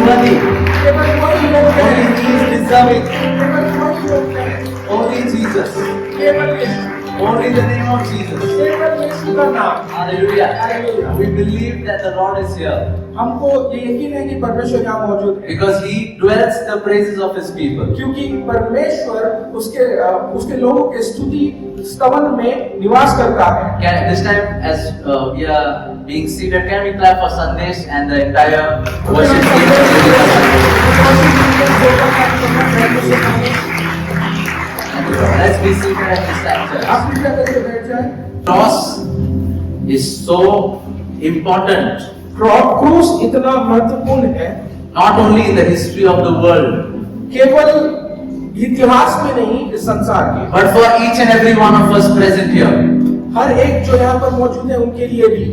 worthy. केवल वही योग्य है, Only He is deserving. केवल वही योग्य है, Only Jesus. केवल यीशु, Only the name of Jesus. केवल यीशु का नाम। Hallelujah. Hallelujah. We believe that the Lord is here हमको ये यकीन है कि परमेश्वर यहाँ मौजूद है, because He dwells the praises of His people. क्योंकि परमेश्वर उसके लोगों के स्तुति स्तवन में निवास करता है। Can this time, as we are being seated, can we clap for Sandesh and the entire worship team? Let's be seated at this time, church. आप कृपया करके बैठ जाएं। Cross is so important, क्रूस इतना महत्वपूर्ण है, not only in the history of the world, केवल इतिहास में नहीं, इस संसार के, but for each and every one of us present here. हर एक जो यहाँ पर मौजूद है उनके लिए भी।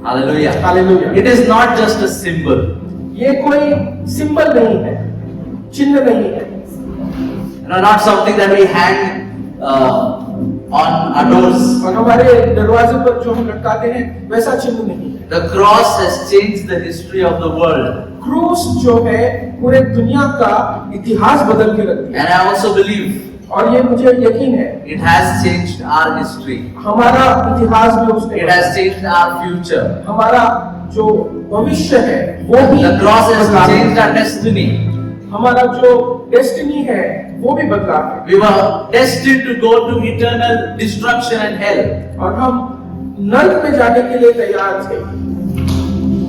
Hallelujah. Hallelujah. It is not just a symbol. ये कोई सिंबल नहीं है, चिन्ह नहीं है, Not something that we hang on our doors. और हमारे दरवाजे पर जो हम लटकाते हैं वैसा चिन्ह नहीं है। The cross has changed the history of the world. क्रूस जो है पूरे दुनिया का इतिहास बदल के रख दिया, And I also believe और ये मुझे यकीन है it has changed our history. हमारा इतिहास में उसने, It has changed our future. हमारा जो भविष्य है वो भी The cross has बदला है। changed our destiny. हमारा जो डेस्टिनी है वो भी बदला है, We were destined to go to eternal destruction and hell. और हम नरक में जाने के लिए तैयार थे।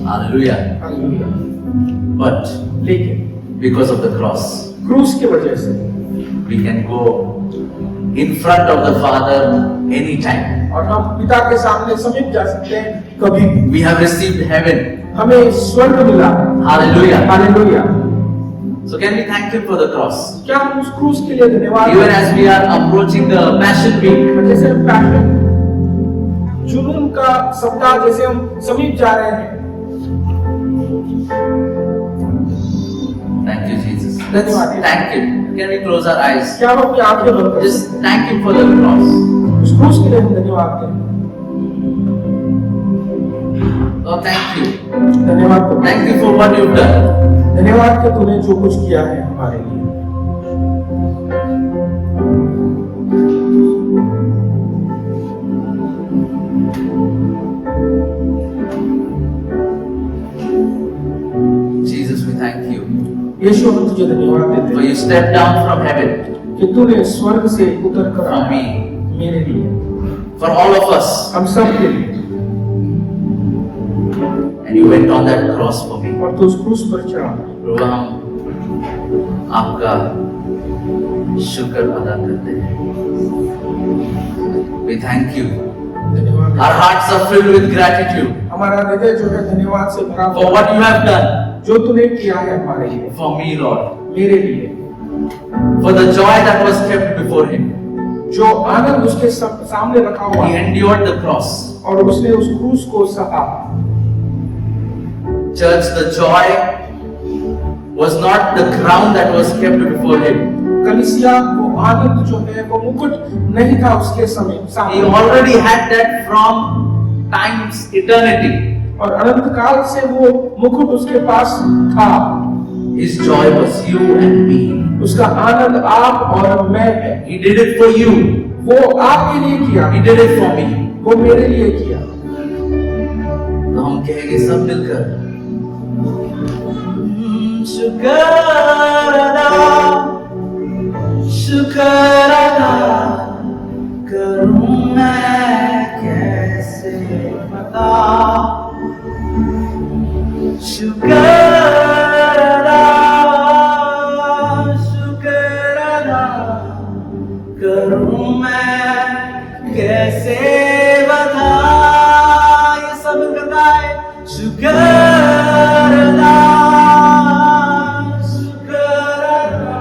Hallelujah. हालेलुया। But लेकिन because of the cross, क्रूस की वजह से we can go in front of the Father anytime. और हम पिता के सामने समीप जा सकते हैं कभी भी। We have received heaven. हमें स्वर्ग मिला। Hallelujah. Hallelujah. So can we thank Him for the cross? क्या हम उस क्रूस के लिए धन्यवाद Even as we are approaching the Passion Week, जैसे पैशन जुनून का सप्ताह जैसे हम समीप जा रहे हैं। thank you, Jesus. Let's धन्यवाद। thank Him. Can we close our eyes? क्या हम अपनी आंखें बंद करें? Just thank Him for the cross. उस क्रूस के लिए हम धन्यवाद दें। Lord, thank you. धन्यवाद करो। Thank you for what you've done. धन्यवाद कि तूने जो कुछ किया है हमारे लिए। Jesus, we thank you यीशु हम तुझे धन्यवाद देते for हैं you stepped down from heaven कि तूने स्वर्ग से उतर कर for आया me, मेरे लिए, for all of us, हम सब के लिए, and you went on that cross for me. और तू उस क्रूस पर चढ़ा। प्रभु, हम आपका शुक्र अदा करते हैं. We thank you. धन्यवाद। Our hearts are filled with gratitude हमारा हृदय जो है धन्यवाद से भरा for हुआ what you have done जो तूने किया है हमारे लिए, for me, Lord, मेरे लिए, for the joy that was kept before Him. जो आनंद उसके सामने रखा हुआ He है endured the cross. और उसने उस क्रूस को सहा। Church, the joy was not the crown that was kept before Him. कलीसिया, वो आनंद जो है वो मुकुट नहीं था उसके He सामने, already had that from time's eternity. और अनंत काल से वो मुकुट उसके पास था। His joy was you and me. उसका आनंद आप और मैं है। He did it for you. वो आपके लिए किया, He did it for me. वो मेरे लिए किया। तो हम कहेंगे सब मिलकर, शुक्र अदा करूं मैं कैसे बता, शुक्र अदा करूं मैं कैसे बता. ये सब करता है शुक्र अदा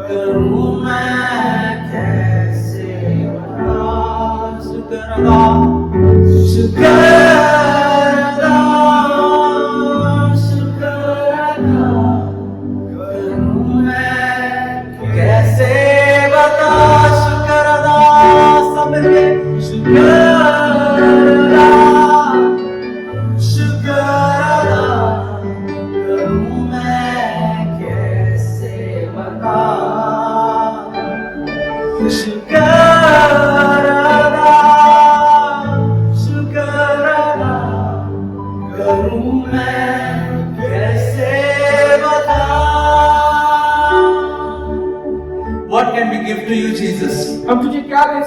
करूं मैं कैसे बता, शुक्र अदा करूं मैं कैसे बता, शुक्र अदा सब मिलके शुक्र अदा करूं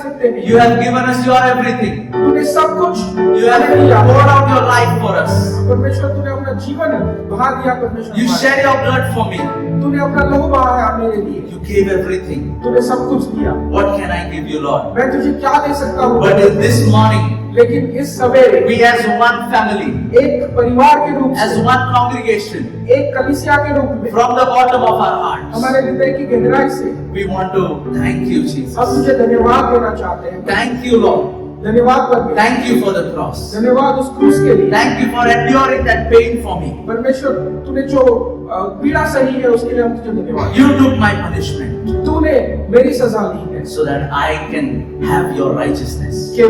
सकते हैं। You have given us your everything. तूने सब कुछ You have poured out your life for us. परमेश्वर तूने अपना जीवन बहा दिया परमेश्वर। You shed your blood for me. तूने अपना लहू बहाया मेरे लिए। You gave everything. तूने सब कुछ दिया। What can I give you, Lord? मैं तुझे क्या दे सकता हूँ? But in this morning, लेकिन इस सवेरे we as one family, एक परिवार के रूप as से, one congregation, एक कलीसिया के रूप में, from the bottom of our hearts, हमारे हृदय की गहराई से we want to thank you, Jesus. हम तुझे धन्यवाद देना चाहते हैं। Thank you, Lord. धन्यवाद परमेश्वर। Thank you for the cross. धन्यवाद उस क्रूस के लिए। Thank you for enduring that pain for me. परमेश्वर तूने जो पीड़ा सही है उसके लिए हम तुझे धन्यवाद। You took my punishment तूने मेरी सजा ली है so that I can have your righteousness. कि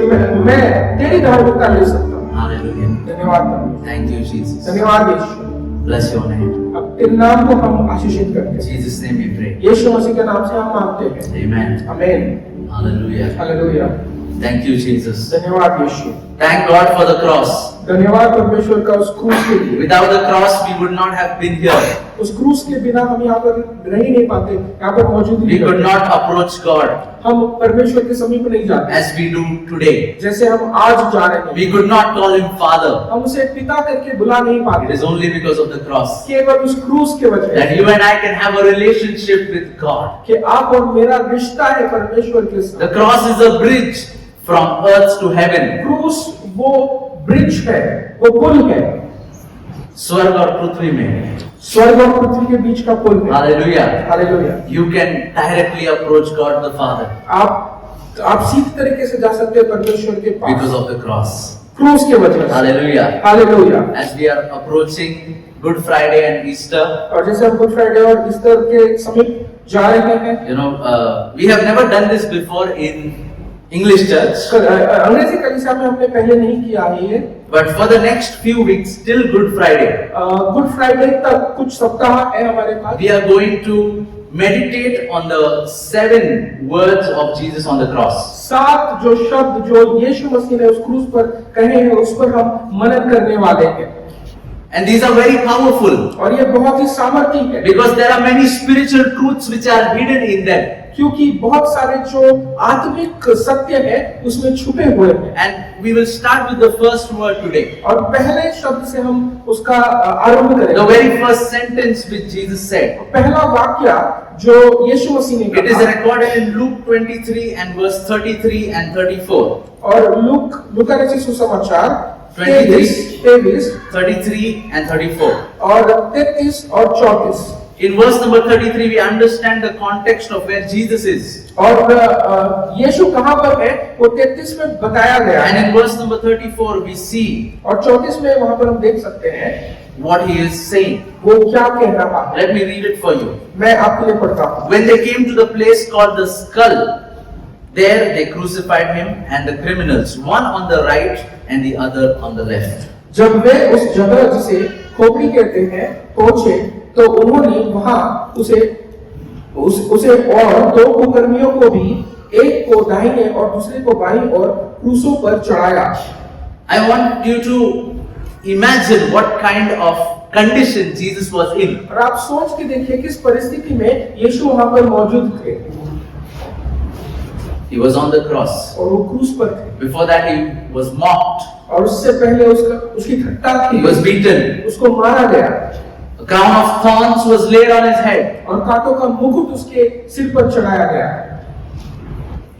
मैं तेरी धार्मिकता ले सकता हूँ। Hallelujah. धन्यवाद परमेश्वर। Thank you, Jesus. धन्यवाद यीशु। Bless your name. अब तेरे नाम को हम आशीषित करते In हैं। Jesus' name we pray. यीशु मसीह के नाम से हम मांगते हैं। Amen. आमीन। Hallelujah. Hallelujah. Thank you, Jesus. धन्यवाद यीशु। Thank God for the cross. धन्यवाद परमेश्वर का उस क्रूस के लिए। Without the cross, we would not have been here. उस क्रूस के बिना हम यहाँ पर रह ही नहीं पाते, यहाँ पर मौजूद We नहीं could करते। not approach God हम परमेश्वर के समीप नहीं जाते as we do today. जैसे हम आज जा रहे हैं। We could not call him Father. हम उसे पिता करके बुला नहीं It पाते is only because of the cross केवल उस क्रूस के वजह that you and I can have a relationship with God. कि आप और मेरा रिश्ता है परमेश्वर के The साथ। cross is a bridge from earth to heaven. क्रूस वो ब्रिज है, वो पुल है, स्वर्ग और पृथ्वी में. स्वर्ग और पृथ्वी के बीच का पुल है। Hallelujah. Hallelujah. You can directly approach God the Father आप सीधे तरीके से जा सकते हैं परमेश्वर के because pass of the cross. क्रूस के वजह से। Hallelujah. Hallelujah. As we are approaching Good Friday and Easter, और जैसे हम गुड फ्राइडे और ईस्टर के समीप जा रहे हैं, you know, we have never done this before in English church, अंग्रेजी कलीसिया में हमने पहले नहीं किया है ये। but for the next few weeks till Good Friday, good Friday तक कुछ सप्ताह है हमारे पास। we are going to meditate on the 7 words of Jesus on the cross. 7 जो शब्द जो यीशु मसीह ने उस क्रूस पर कहे हैं उस पर हम मनन करने वाले हैं। And these are very powerful और ये बहुत ही सामर्थी है because there are many spiritual truths which are hidden in them. क्योंकि बहुत सारे जो आत्मिक सत्य है उसमें छुपे हुए हैं। And we will start with the first word today. और पहले शब्द से हम उसका आरंभ The करेंगे। very first sentence which Jesus said. पहला वाक्य जो यीशु मसीह ने It is कहा recorded in Luke 23 and verse 33 and 34. और लूका रचित सुसमाचार 23, 23 33 and 34. और 33 और 34। In verse number 33, we understand the context of where Jesus is. और यीशु कहाँ पर है वो 33 में बताया गया And है in verse number 34, we see और 34 में वहाँ पर हम देख सकते हैं what he is saying. वो क्या कह रहा है। Let me read it for you. मैं आपके लिए पढ़ता हूँ। When they came to the place called the Skull, there they crucified him and the criminals, one on the right and the other on the left. जब वे उस जगह जिसे खोपड़ी कहते हैं पहुंचे तो उन्होंने वहां उसे और 2 कुकर्मियों को भी, एक को दाहिने और दूसरे को बाईं ओर क्रूसों पर चढ़ाया। I want you to imagine what kind of condition Jesus was in. और आप सोच के देखिए किस परिस्थिति में यीशु वहां पर मौजूद थे। He was on the cross. और वो क्रूस पर थे। Before that, he was mocked. और उससे पहले उसकी ठट्टा He की, was beaten. उसको मारा गया A crown of thorns was laid on his head. और कांटों का मुकुट उसके सिर पर चढ़ाया गया।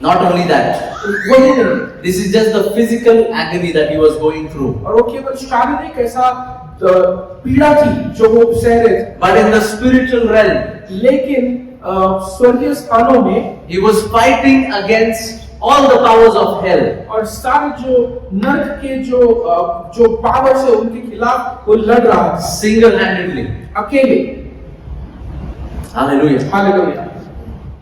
Not only that, वही नहीं, this is just the physical agony that he was going through. और वो केवल शारीरिक ऐसा पीड़ा थी जो वो सह रहे थे, But in the spiritual realm, लेकिन स्वर्गीय स्थानों में he was fighting against all the powers of hell. और सारे जो नर्क के जो पावर्स है उनके खिलाफ वो लड़ रहा था Single-handedly. अकेले। Hallelujah. Hallelujah.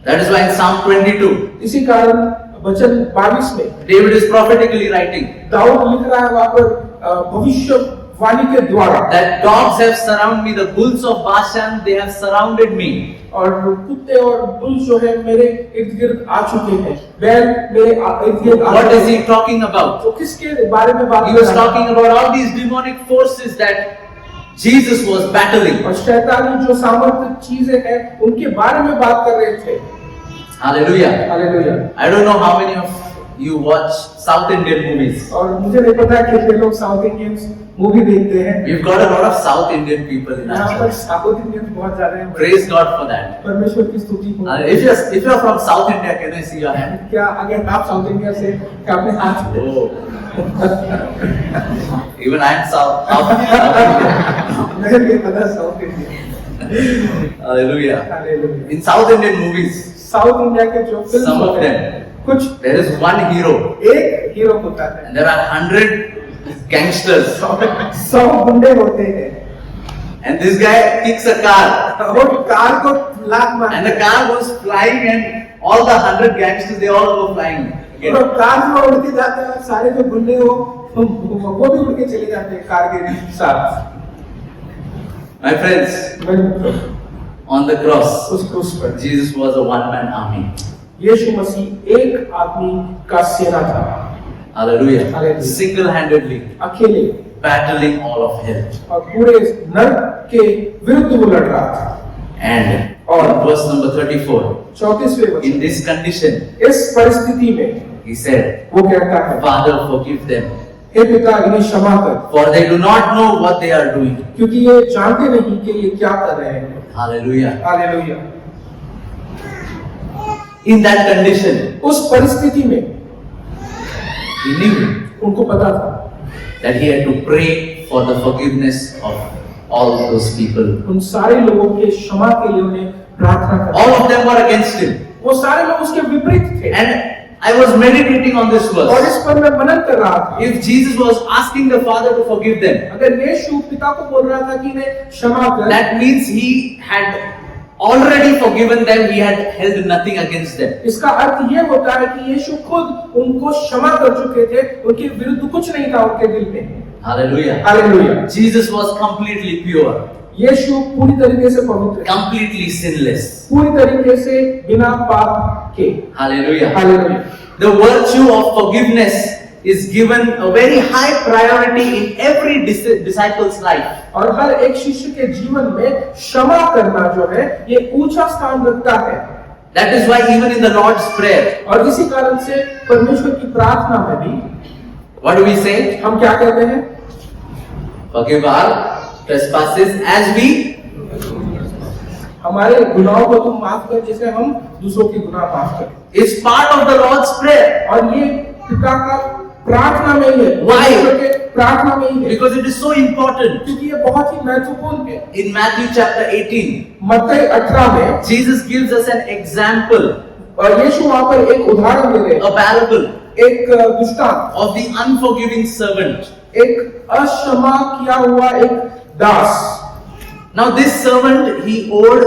That is why in Psalm 22, इसी कारण वचन 22 में David is prophetically writing Dawood लिख रहा है वहां पर भविष्यवाणी के द्वारा that dogs have surrounded me, the bulls of Bashan, they have surrounded me. और कुत्ते और बुल जो है मेरे इर्द गिर्द आ चुके हैं, बैल मेरे इर्द गिर्द आ What चुके is he हैं। talking about? तो किसके बारे में बात He कर was रहा है? talking about all these demonic forces that Jesus was battling. और शैतानी जो सामर्थ्य चीजें हैं उनके बारे में बात कर रहे थे। Hallelujah. Hallelujah. I don't know how many of you watch South Indian movies. और मुझे नहीं पता कितने लोग साउथ इंडियंस मूवी देखते हैं। We've got a lot of South Indian people in our यहाँ पर church. साउथ इंडियंस बहुत ज्यादा हैं। Praise God for that. परमेश्वर की स्तुति हो। If you're from South India, can I see your hand? क्या अगर आप साउथ इंडिया से क्या अपने हाथ Oh. Even I am South Indian. मैं भी पता south India. Hallelujah. Hallelujah. In South Indian movies, south India के जो फिल्म some of होते हैं, them, कुछ there is one hero एक हीरो होता है, and there are 100 gangsters. 100 गुंडे होते हैं, And this guy kicks a car और कार को लात मार and the car goes flying and all the 100 gangsters, they all go flying. और again. कार में उड़ के जाते हैं, सारे जो गुंडे हो वो भी उड़ के चले जाते हैं कार के साथ। My friends, on the cross, उस क्रूस पर Jesus was a one-man army. यीशु मसीह एक आदमी का सेना था, Hallelujah. Hallelujah. Single-handedly अकेले, battling all of hell. और पूरे नरक के विरुद्ध वो लड़ रहा था। And और verse number 34, 34वें in वचन, this condition, इस परिस्थिति में he said, वो कहता है, Father, forgive them, हे पिता इन्हें क्षमा कर, for they do not know what they are doing. क्योंकि ये जानते नहीं कि ये क्या कर रहे हैं। Hallelujah. Hallelujah. In that condition, उस परिस्थिति में he knew उनको पता था that he had to pray for the forgiveness of all those people. उन सारे लोगों के क्षमा के लिए उन्हें प्रार्थना करना। All of them were against him. वो सारे लोग उसके विपरीत थे। And I was meditating on this और verse. इस पर मैं मनन कर रहा था। If Jesus was asking the Father to forgive them, अगर यीशु पिता को बोल रहा था कि इन्हें क्षमा कर, that means he had already forgiven them, he had held nothing against them. इसका अर्थ ये होता है कि यीशु खुद उनको क्षमा कर चुके थे, उनके विरुद्ध कुछ नहीं था उनके दिल में। Hallelujah. Hallelujah. Jesus was completely pure, यीशु पूरी तरीके से पवित्र, completely sinless. पूरी तरीके से बिना पाप के। Hallelujah. Hallelujah. The virtue of forgiveness is given a very high priority in every disciple's life. और हर एक शिष्य के जीवन में क्षमा करना जो है ये ऊंचा स्थान रखता है। That is why even in the Lord's Prayer, और इसी कारण से परमेश्वर की प्रार्थना में भी what do we say? हम क्या कहते हैं? Forgive our trespasses as we. हमारे गुनाहों को तुम माफ कर जैसे हम दूसरों के गुनाह माफ करें। It's part of the Lord's Prayer. और ये पिता का प्रार्थना में ही है। Why? परमेश्वर के प्रार्थना में ही है, Because it is so important. क्योंकि ये बहुत ही महत्वपूर्ण है। In Matthew chapter 18, मत्ती 18 में Jesus gives us an example, और यीशु वहां पर एक उदाहरण दे रहे हैं, a parable एक दृष्टांत, of the unforgiving servant. एक अक्षमा किया हुआ एक दास। Now this servant, he owed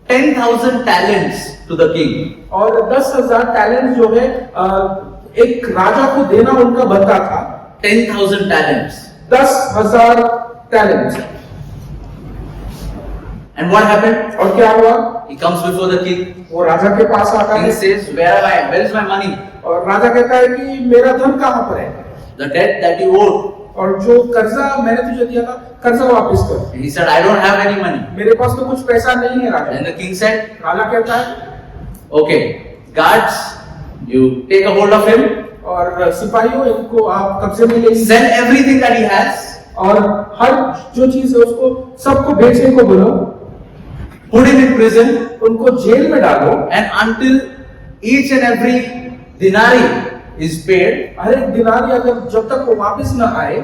10,000 talents to the king. और 10,000 टैलेंट जो है एक राजा को देना उनका बनता था। 10,000 talents. 10,000 talent. And what happened? और क्या हुआ? He comes before the king. वो राजा के पास आता King है says, Where is my money? और राजा कहता है कि मेरा धन कहाँ पर है? The debt that you owed. और जो कर्जा मैंने तुझे दिया था, कर्जा वापस कर। And he said, I don't have any money. मेरे पास तो कुछ पैसा नहीं है राजा। And the king said, राजा कहता है, Okay, guards, you take a hold of him, और सिपाहियों इनको आप कब्जे में ले लीजिए sell everything that he has, और हर जो चीज है उसको सबको बेचने को बोलो, put him in prison, उनको जेल में डालो, and until each and every denarii is paid, हर एक दिनारी अगर जब तक वो वापस ना आए,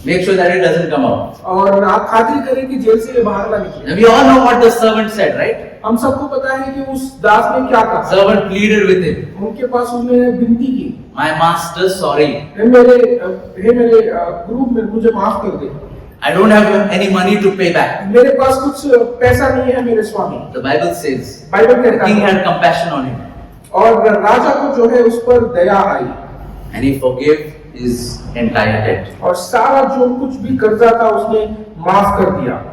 make sure that he doesn't come out. और आप खातिर करें कि जेल से ये बाहर ना निकले। And we all know what the servant said, right? हम सबको पता है कि उस दास ने क्या कहा। Servant pleaded with him, उनके पास उसने विनती की, My master, sorry, हे मेरे गुरु मुझे माफ कर दे, I don't have any money to pay back. मेरे पास कुछ पैसा नहीं है मेरे स्वामी। The Bible says, Bible the कहता king है had compassion on him, और राजा को जो है उस पर दया आई and he forgave his entire debt. और सारा जो कुछ भी कर्जा था उसने माफ कर दिया।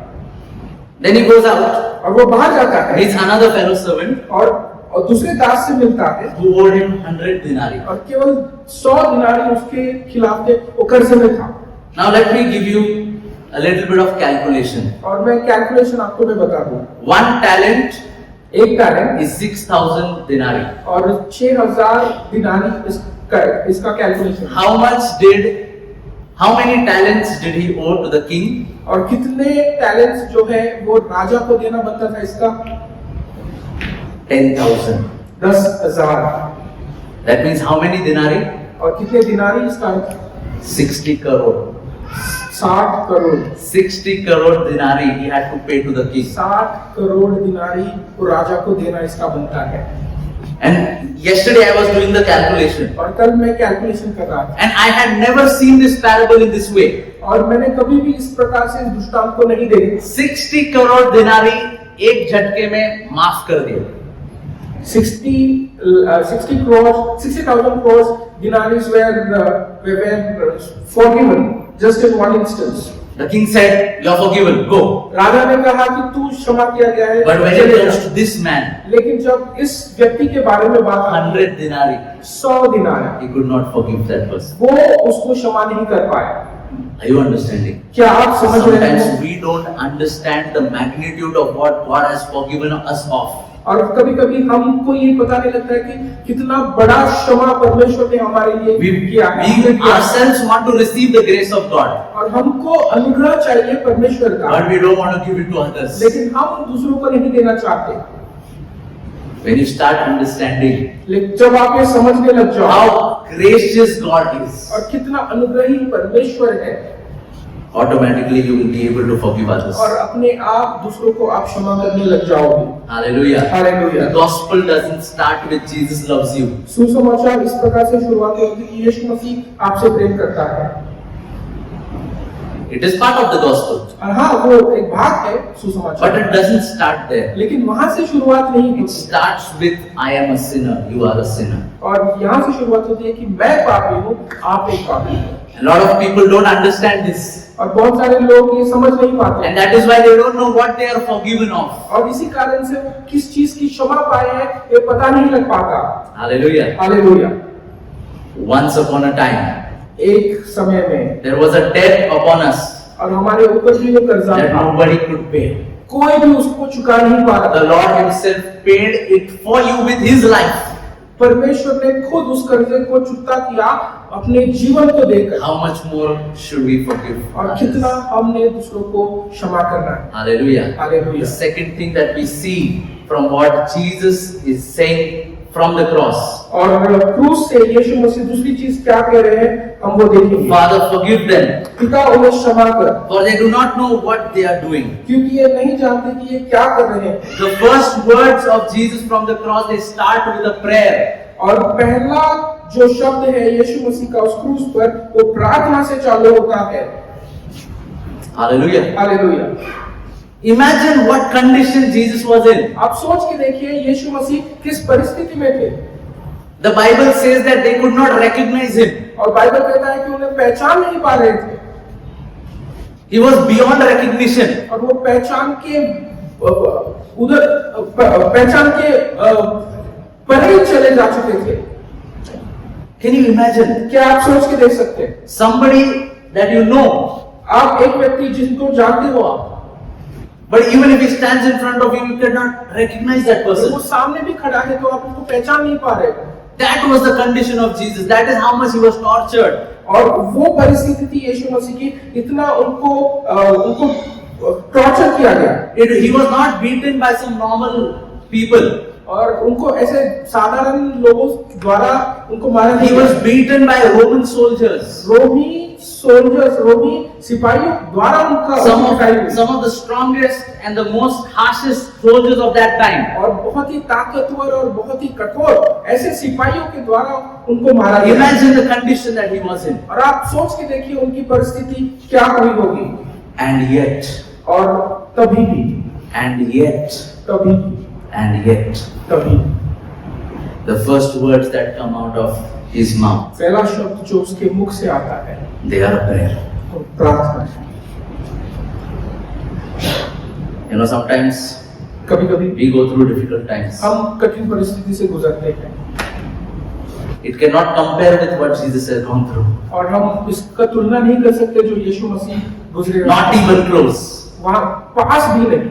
Then he goes out, और वो बाहर जाता है meets another fellow servant और दूसरे दास से मिलता है who owed him 100 denarii. और केवल 100 दिनारी उसके खिलाफ थे, वो कर्जे में था। Now let me give you a little bit of calculation. और मैं कैलकुलेशन आपको मैं बता दूं। 1 talent एक टैलेंट is 6,000 denarii. और 6,000 दिनारी इसका calculation. How many talents did he owe to the king? और कितने टैलेंट्स जो है वो राजा को देना बनता था इसका? 10,000. 10,000। That means how many denarii? और कितने दिनारी इसका? 60 crore. 60 crore. 60 crore denarii he had to pay to the king. 60 crore दिनारी को राजा को देना इसका बनता है। And yesterday I was doing the calculation. और कल मैं कैलकुलेशन कर रहा था। And I had never seen this parable in this way. और मैंने कभी भी इस प्रकार से इस दृष्टांत को नहीं देखा। 60 crore denarii एक झटके में माफ कर दिया। 60,000 crores dinaries were forgiven just in one instance. The king said, "You are forgiven. Go." राजा ने कहा कि तू क्षमा किया गया है। But when it comes to this man, लेकिन जब इस व्यक्ति के बारे में बात आती 100 denarii, 100 दिनार, he could not forgive that person. वो उसको क्षमा नहीं कर पाया। Are you understanding? क्या आप समझ रहे हैं? Sometimes we don't understand the magnitude of what God has forgiven us of. और कभी-कभी हमको ये पता नहीं लगता है कि कितना बड़ा क्षमा परमेश्वर ने हमारे लिए किया है। We ourselves want to receive the grace of God, और हमको अनुग्रह चाहिए परमेश्वर का, but we don't want to give it to others. लेकिन हम दूसरों को नहीं देना चाहते। When you start understanding लेकिन जब आप ये समझने लग जाओ how gracious God is, और कितना अनुग्रही परमेश्वर है, automatically you will be able to forgive others. और अपने आप दूसरों को आप क्षमा करने लग जाओगे। Hallelujah. Hallelujah. The gospel doesn't start with Jesus loves you. सुसमाचार इस प्रकार से शुरुआत होती है कि यीशु मसीह आपसे प्रेम करता है। It is part of the gospel, और हाँ, वो एक भाग है but सुसमाचार, it doesn't start there. लेकिन वहां से शुरुआत नहीं It होती। starts with I am a sinner, you are a sinner. और यहाँ से शुरुआत होती है कि मैं पापी हूँ, आप एक पापी हो। A lot of people don't understand this, और बहुत सारे लोग ये समझ नहीं पाते and that is why they don't know what they are forgiven of. और इसी कारण से वो किस चीज की क्षमा पाए हैं ये पता नहीं लग पाता। Hallelujah. Hallelujah. Once upon a time, एक समय में there was a debt upon us और हमारे ऊपर भी वो कर्जा that था, nobody could pay. कोई भी उसको चुका नहीं पा रहा। The Lord Himself paid it for you with His life. परमेश्वर ने खुद उस कर्जे को चुकता किया अपने जीवन को देकर। How much more should we forgive? और कितना हमने दूसरों को क्षमा करना है। Hallelujah. Hallelujah. The second thing that we see from what Jesus is saying from the cross, और क्रूस से यीशु मसीह दूसरी चीज क्या कह रहे हैं हम वो देखेंगे। Father, forgive them, पिता उन्हें क्षमा कर, for they do not know what they are doing. क्योंकि ये नहीं जानते कि ये क्या कर रहे हैं। The first words of Jesus from the cross, they start with a prayer. और पहला जो शब्द है यीशु मसीह का उस क्रूस पर वो प्रार्थना से चालू होता है। Hallelujah. Hallelujah. Imagine what condition Jesus was in. आप सोच के देखिए यीशु मसीह किस परिस्थिति में थे। The Bible says that they could not recognize Him. और बाइबल कहता है कि उन्हें पहचान नहीं पा रहे थे। He was beyond recognition. और वो पहचान के परे चले जा चुके थे। Can you imagine? क्या आप सोच के देख सकते हैं? Somebody that you know, आप एक व्यक्ति जिनको जानते हो आप, but even if he stands in front of you, you cannot recognize that वो person. सामने भी खड़ा है तो आप उसको पहचान नहीं पा रहे। That was the condition of Jesus. That is how much He was tortured. और वो परिस्थिति थी यीशु मसीह की, इतना उनको टॉर्चर किया गया। He was not beaten by some normal people. और उनको ऐसे साधारण लोगों द्वारा उनको मारा He नहीं was गया। beaten by Roman soldiers. रोमी सिपाहियों द्वारा उनका पिटाई हुई। Some of the strongest and the most harshest soldiers of that time. और बहुत ही ताकतवर और बहुत ही कठोर ऐसे सिपाहियों के द्वारा उनको मारा गया। Imagine the condition that he was in. और आप सोच के देखिए उनकी परिस्थिति क्या हुई होगी। And yet, और तभी भी the first words that come out of his mouth, पहला शब्द जो उसके मुख से आता है they are a prayer. वो प्रार्थना है। You know, sometimes कभी-कभी we go through difficult times. हम कठिन परिस्थिति से गुजरते हैं It cannot compare with what Jesus has gone through. और हम इसका तुलना नहीं कर सकते जो यीशु मसीह गुजरे। Not even close. वहाँ पास भी नहीं।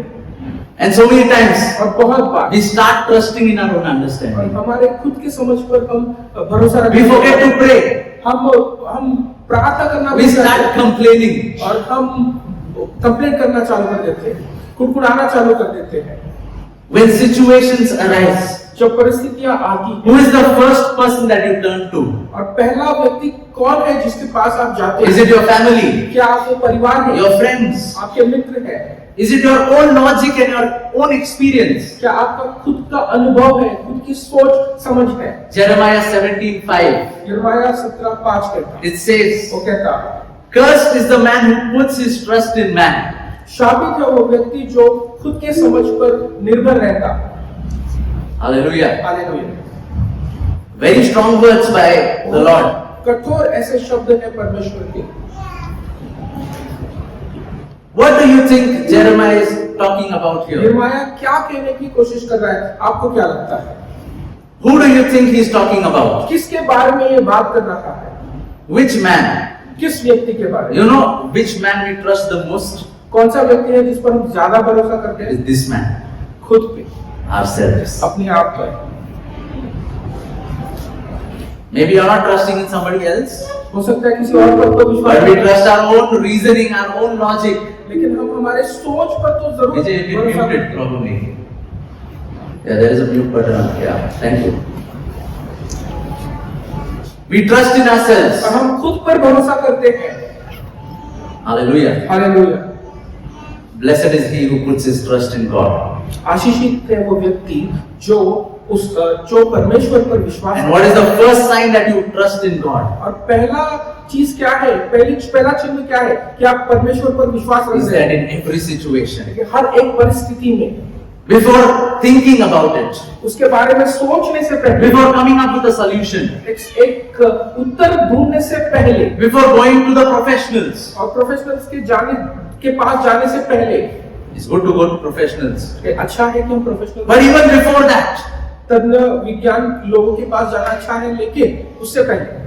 And so many times और बहुत बार we start trusting in our own और understanding. हमारे खुद की समझ पर हम भरोसा रखते We हैं। forget to pray. हम प्रार्थना करना We भूल जाते start हैं complaining. और हम कंप्लेंट करना चालू कर देते हैं, कुड़कुड़ाना चालू कर देते हैं। When situations arise, जब परिस्थितियां आती हैं, who is the first person that you turn to? और पहला व्यक्ति कौन है जिसके पास आप जाते Is हैं? it your family? क्या आपके परिवार है, Your friends? आपके मित्र है, Is it your own logic and your own experience? क्या आपका खुद का अनुभव है, खुद की सोच समझ है? Jeremiah 17:5. यिर्मयाह 17:5 कहता, It says, वो कहता, "Cursed is the man who puts his trust in man." शापित है वो व्यक्ति जो खुद के समझ पर निर्भर रहता। Hallelujah. Hallelujah. Very strong words by the Lord. कठोर ऐसे शब्द हैं परमेश्वर के। What do you think Jeremiah is talking about here? यिर्मयाह क्या कहने की कोशिश कर रहा है? आपको क्या लगता है? Who do you think he is talking about? किसके बारे में ये बात कर रहा है? Which man? किस व्यक्ति के बारे में? You know which man we trust the most? कौन सा व्यक्ति है जिस पर हम ज्यादा भरोसा करते हैं? Is this man. खुद पे, Ourselves. अपने आप पर। Maybe you are not trusting in somebody else, हो सकता है किसी और पर तो विश्वास but we नहीं, trust our own reasoning, our own logic. लेकिन हम हमारे सोच पर तो जरूर Vijay, it भरोसा muted करते हैं। probably. Yeah, there is a mute button. Yeah, thank you. We trust in ourselves. और हम खुद पर भरोसा करते हैं। Hallelujah. Hallelujah. Blessed is he who puts his trust in God. आशीषित है वो व्यक्ति जो परमेश्वर पर विश्वास And what is the first sign that you trust in God? और पहला चीज क्या है, पहला चिन्ह क्या है कि आप परमेश्वर पर विश्वास Is रखते that हैं? in every situation, कि हर एक परिस्थिति में, before thinking about it, उसके बारे में सोचने से पहले, before coming up with a solution, एक उत्तर ढूंढने से पहले, before going to the professionals, और प्रोफेशनल्स के पास जाने से पहले, it's good to go to professionals. अच्छा है कि हम professional, But even before that, तज्ञ विज्ञान लोगों के पास जाना अच्छा है, लेकिन उससे पहले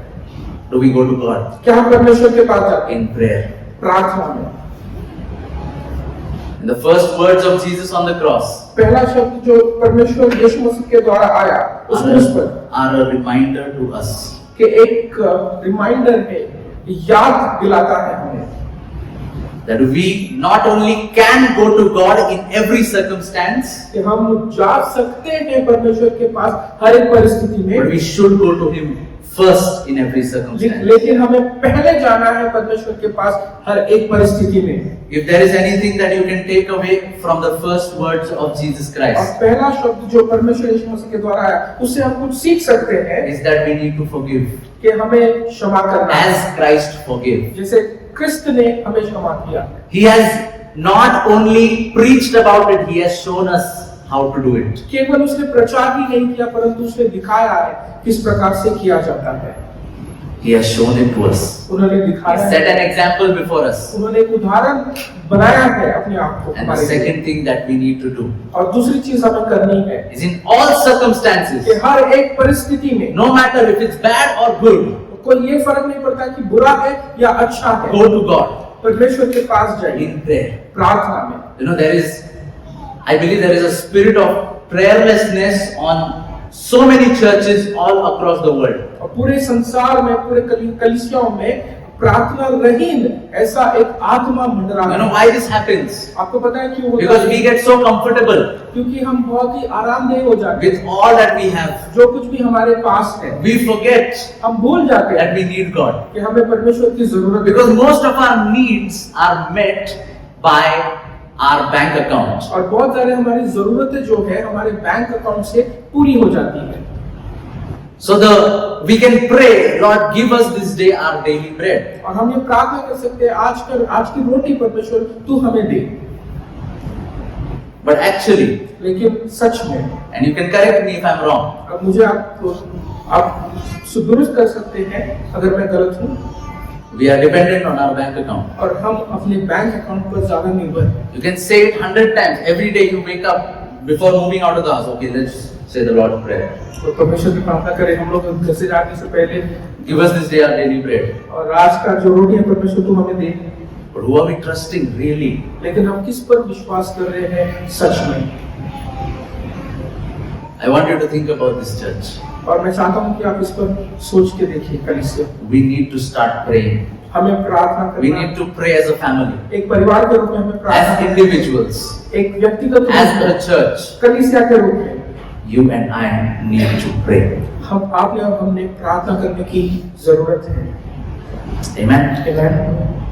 do we go to God क्या हम परमेश्वर के पास जाते हैं? in prayer? प्रार्थना में। And the first words of Jesus on the cross पहला शब्द जो परमेश्वर यीशु मसीह के द्वारा आया उस क्रूस पर, are a reminder to us कि एक रिमाइंडर है, याद दिलाता है हमें that we not only can go to God in every circumstance, कि हम जा सकते हैं परमेश्वर के पास हर एक परिस्थिति but में, we should go to Him first in every circumstance. लेकिन हमें पहले जाना है परमेश्वर के पास हर एक परिस्थिति में। If there is anything that you can take away from the first words of Jesus और Christ, पहला शब्द जो परमेश्वर यीशु मसीह के द्वारा आया उससे हम कुछ सीख सकते हैं is that we need to forgive कि हमें क्षमा करना है, as Christ forgave. जैसे क्रिस्त ने हमें क्षमा किया। He has not only preached about it, He has shown us how to do it. केवल उसने प्रचार ही नहीं किया परंतु उसने दिखाया है किस प्रकार से किया जाता है। He has shown it to us. उन्होंने He दिखाया set है, an example before us. उन्होंने एक उदाहरण बनाया है अपने आप को And the हमारे लिए। second thing that we need to do और दूसरी चीज हमें करनी है is in all कि circumstances, हर एक परिस्थिति में no matter if it's bad or good, कोई ये फर्क नहीं पड़ता कि बुरा है या अच्छा है, go to God परमेश्वर के पास जाइए in prayer. प्रार्थना में। You know, I believe there is a spirit of prayerlessness on so many churches all across the world. और पूरे संसार में, पूरे कलीसियाओं में प्रार्थना रहीन ऐसा एक आत्मा मंडरा You है। know why this happens? आपको पता है क्यों होता Because है? we get so comfortable क्योंकि हम बहुत ही आरामदेह हो जाते हैं, with all that we have. जो कुछ भी हमारे पास है We forget हम भूल जाते हैं that we need God. कि हमें परमेश्वर की जरूरत है। Because most of our needs are met by our bank account. और बहुत सारे हमारी जरूरतें जो है हमारे बैंक अकाउंट से पूरी हो जाती है। So we can pray, Lord, give us this day our daily bread. और हम ये प्रार्थना कर सकते हैं आज की रोटी परमेश्वर तू हमें दे। But actually, लेकिन सच में, and you can correct me if I'm wrong, अब मुझे आप सुदुरुस्त कर सकते हैं अगर मैं गलत हूँ, we are dependent on our bank account. और हम अपने बैंक अकाउंट पर ज्यादा निर्भर हैं। You can say it 100 times. Every day you wake up before moving out of the house. Okay, let's say the Lord's Prayer. तो परमेश्वर की प्रार्थना करें हम लोग घर से जाने से पहले, Give us this day our daily bread. और आज का जो रोटी है परमेश्वर तू हमें दे। But who are we trusting really? लेकिन हम किस पर विश्वास कर रहे हैं सच में? I want you to think about this, church. और मैं चाहता हूँ कि आप इस पर सोच के देखिए कलीसिया। We need to start praying. हमें प्रार्थना We करना, need to pray as a family, एक परिवार के रूप में हमें प्रार्थना as करना, individuals, एक व्यक्तिगत रूप as में, a church. कलीसिया के रूप में You and I need to pray. हम आप या हमने प्रार्थना करने की जरूरत है। Amen. Amen.